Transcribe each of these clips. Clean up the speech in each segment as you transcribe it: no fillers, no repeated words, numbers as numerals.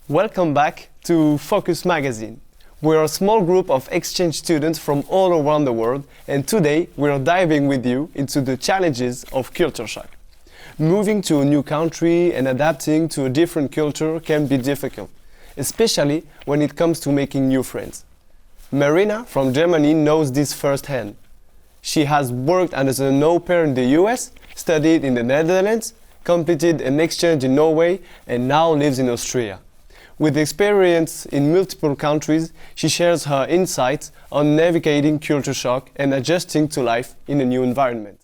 Welcome back to Focus Magazine. We're a small group of exchange students from all around the world, and today we're diving with you into the challenges of culture shock. Moving to a new country and adapting to a different culture can be difficult, especially when it comes to making new friends. Marina from Germany knows this firsthand. She has worked as an au pair in the US, studied in the Netherlands, completed an exchange in Norway, and now lives in Austria. With experience in multiple countries, she shares her insights on navigating culture shock and adjusting to life in a new environment.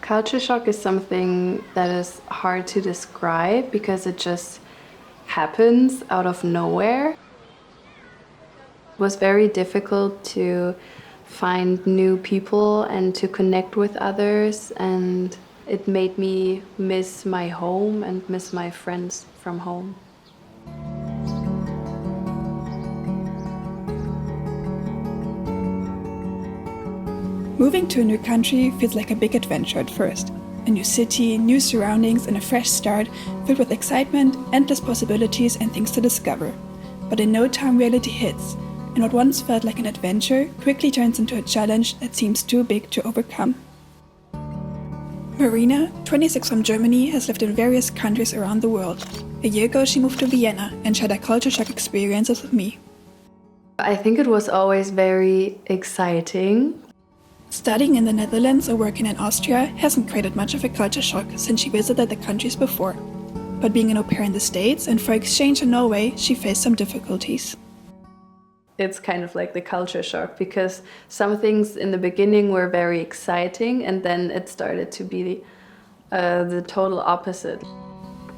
Culture shock is something that is hard to describe because it just happens out of nowhere. It was very difficult to find new people and to connect with others, and it made me miss my home and miss my friends from home. Moving to a new country feels like a big adventure at first. A new city, new surroundings, and a fresh start filled with excitement, endless possibilities, and things to discover. But in no time, reality hits, and what once felt like an adventure quickly turns into a challenge that seems too big to overcome. Marina, 26 from Germany, has lived in various countries around the world. A year ago, she moved to Vienna and shared her culture shock experiences with me. I think it was always very exciting. Studying in the Netherlands or working in Austria hasn't created much of a culture shock since she visited the countries before. But being an au pair in the States and for exchange in Norway, she faced some difficulties. It's kind of like the culture shock because some things in the beginning were very exciting and then it started to be the total opposite.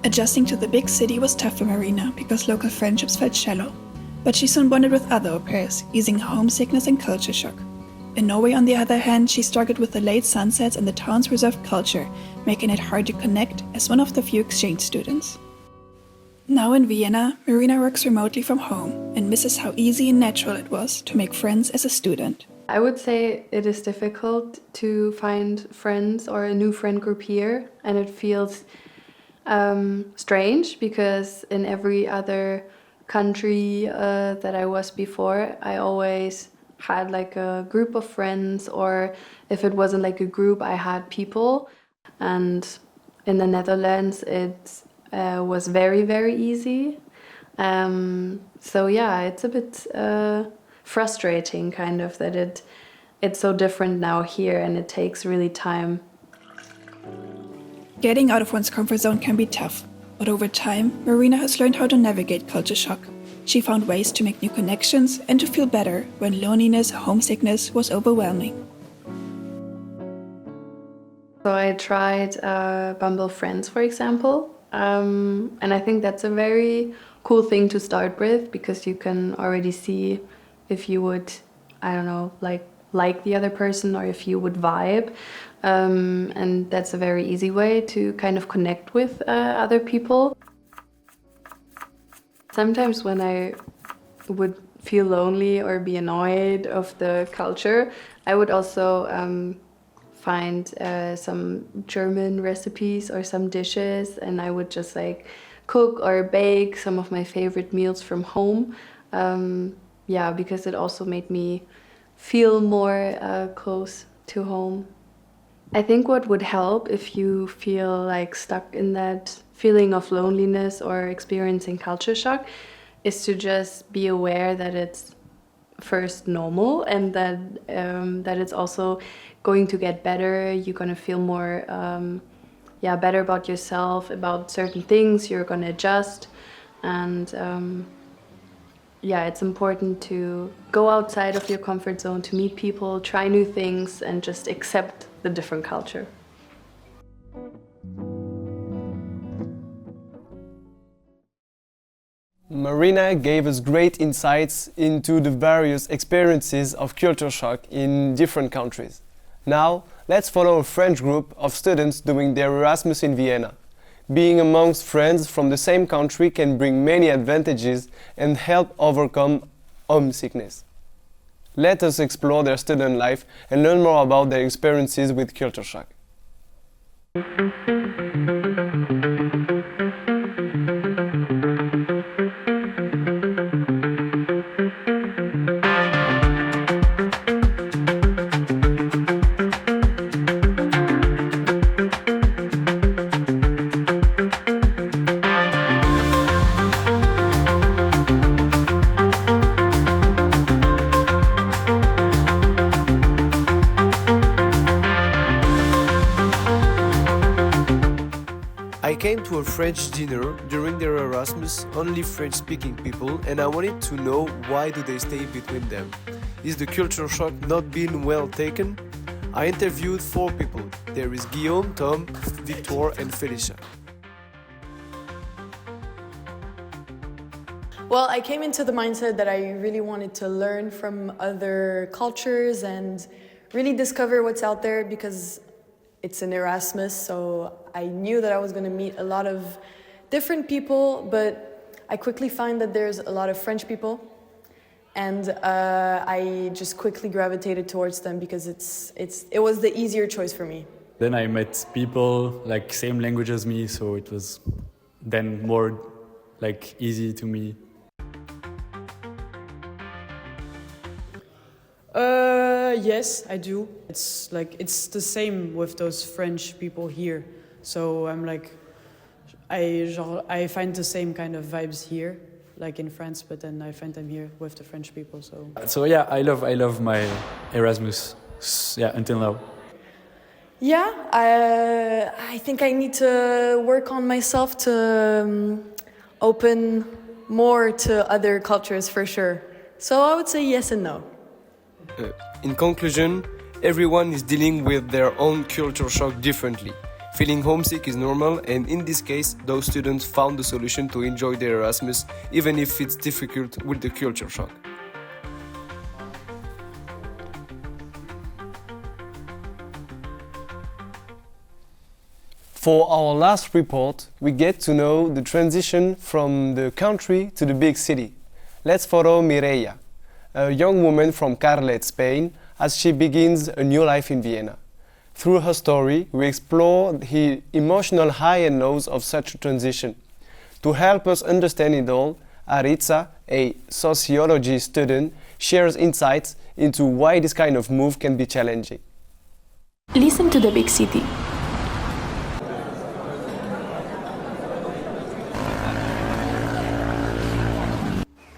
Adjusting to the big city was tough for Marina because local friendships felt shallow. But she soon bonded with other au pairs, easing homesickness and culture shock. In Norway, on the other hand, she struggled with the late sunsets and the town's reserved culture, making it hard to connect as one of the few exchange students. Now in Vienna, Marina works remotely from home and misses how easy and natural it was to make friends as a student. I would say it is difficult to find friends or a new friend group here, and it feels strange because in every other country that I was before, I always had like a group of friends, or if it wasn't like a group, I had people. And in the Netherlands, it was very, very easy. So yeah, it's a bit frustrating kind of that it's so different now here and it takes really time. Getting out of one's comfort zone can be tough, but over time, Marina has learned how to navigate culture shock. She found ways to make new connections and to feel better when loneliness, homesickness was overwhelming. So I tried Bumble Friends, for example, and I think that's a very cool thing to start with because you can already see if you would, I don't know, like the other person or if you would vibe, and that's a very easy way to kind of connect with other people. Sometimes when I would feel lonely or be annoyed of the culture, I would also find some German recipes or some dishes, and I would just like cook or bake some of my favorite meals from home. Yeah, because it also made me feel more close to home. I think what would help if you feel like stuck in that feeling of loneliness or experiencing culture shock is to just be aware that it's first normal and that it's also going to get better. You're going to feel more better about yourself, about certain things. You're going to adjust, and it's important to go outside of your comfort zone, to meet people, try new things, and just accept the different culture. Marina gave us great insights into the various experiences of culture shock in different countries. Now, let's follow a French group of students doing their Erasmus in Vienna. Being amongst friends from the same country can bring many advantages and help overcome homesickness. Let us explore their student life and learn more about their experiences with culture shock. went to a French dinner during their Erasmus, only French-speaking people, and I wanted to know why do they stay between them. Is the culture shock not being well taken? I interviewed 4 people. There is Guillaume, Tom, Victor and Felicia. Well, I came into the mindset that I really wanted to learn from other cultures and really discover what's out there because it's an Erasmus, so I knew that I was going to meet a lot of different people, but I quickly find that there's a lot of French people, and I just quickly gravitated towards them because it was the easier choice for me. Then I met people like same language as me, so it was then more like easy to me. Yes, I do. It's the same with those French people here. So I'm like, I find the same kind of vibes here, like in France, but then I find them here with the French people. So yeah, I love my Erasmus. Yeah, until now. Yeah, I think I need to work on myself to open more to other cultures for sure. So I would say yes and no. In conclusion, everyone is dealing with their own culture shock differently. Feeling homesick is normal, and in this case, those students found the solution to enjoy their Erasmus, even if it's difficult with the culture shock. For our last report, we get to know the transition from the country to the big city. Let's follow Mireia, a young woman from Carlet, Spain, as she begins a new life in Vienna. Through her story, we explore the emotional high and lows of such a transition. To help us understand it all, Aritza, a sociology student, shares insights into why this kind of move can be challenging. Listen to the big city.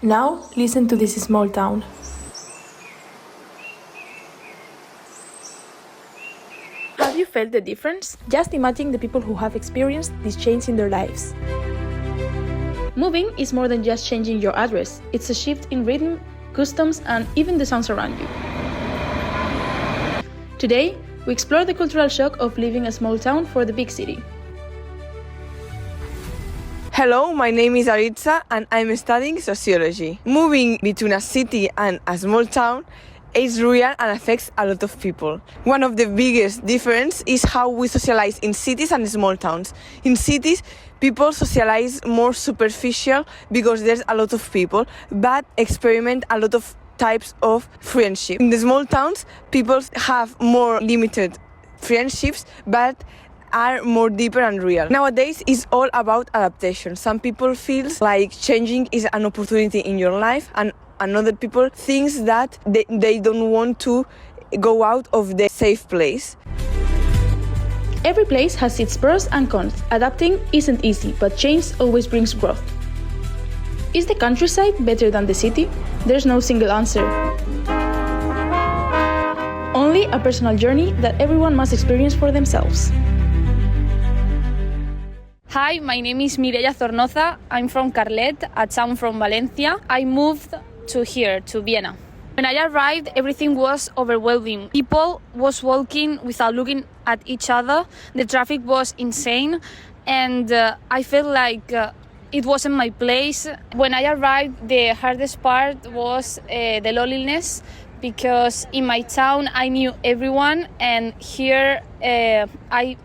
Now, listen to this small town. Have you felt the difference? Just imagine the people who have experienced this change in their lives. Moving is more than just changing your address. It's a shift in rhythm, customs, and even the sounds around you. Today, we explore the cultural shock of leaving a small town for the big city. Hello, my name is Aritza and I'm studying sociology. Moving between a city and a small town is real and affects a lot of people. One of the biggest differences is how we socialize in cities and small towns. In cities, people socialize more superficial because there's a lot of people, but experiment a lot of types of friendship. In the small towns, people have more limited friendships, but are more deeper and real. Nowadays, it's all about adaptation. Some people feel like changing is an opportunity in your life, and another people thinks that they don't want to go out of the safe place. Every place has its pros and cons. Adapting isn't easy, but change always brings growth. Is the countryside better than the city? There's no single answer. Only a personal journey that everyone must experience for themselves. Hi, my name is Mireia Zornoza. I'm from Carlet, a town from Valencia. I moved to here, to Vienna. When I arrived, everything was overwhelming. People was walking without looking at each other. The traffic was insane, and I felt like it wasn't my place. When I arrived, the hardest part was the loneliness, because in my town I knew everyone, and here I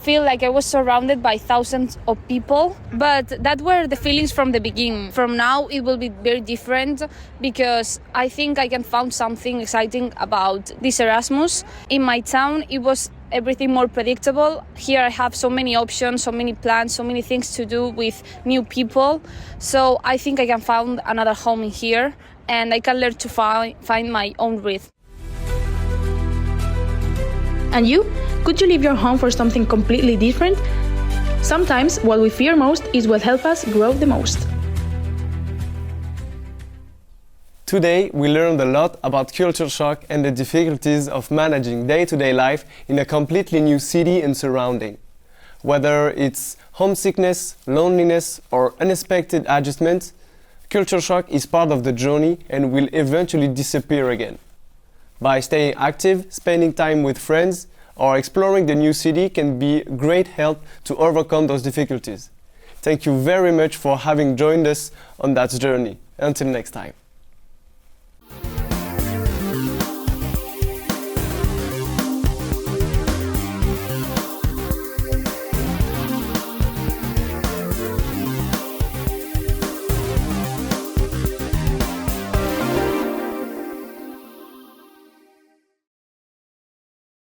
feel like I was surrounded by thousands of people. But that were the feelings from the beginning. From now it will be very different, because I think I can find something exciting about this Erasmus. In my town it was everything more predictable. Here I have so many options, so many plans, so many things to do with new people. So I think I can find another home in here, and I can learn to find my own rhythm. And you? Could you leave your home for something completely different? Sometimes what we fear most is what helps us grow the most. Today, we learned a lot about culture shock and the difficulties of managing day-to-day life in a completely new city and surrounding. Whether it's homesickness, loneliness, or unexpected adjustments, culture shock is part of the journey and will eventually disappear again. By staying active, spending time with friends, or exploring the new city can be great help to overcome those difficulties. Thank you very much for having joined us on that journey. Until next time.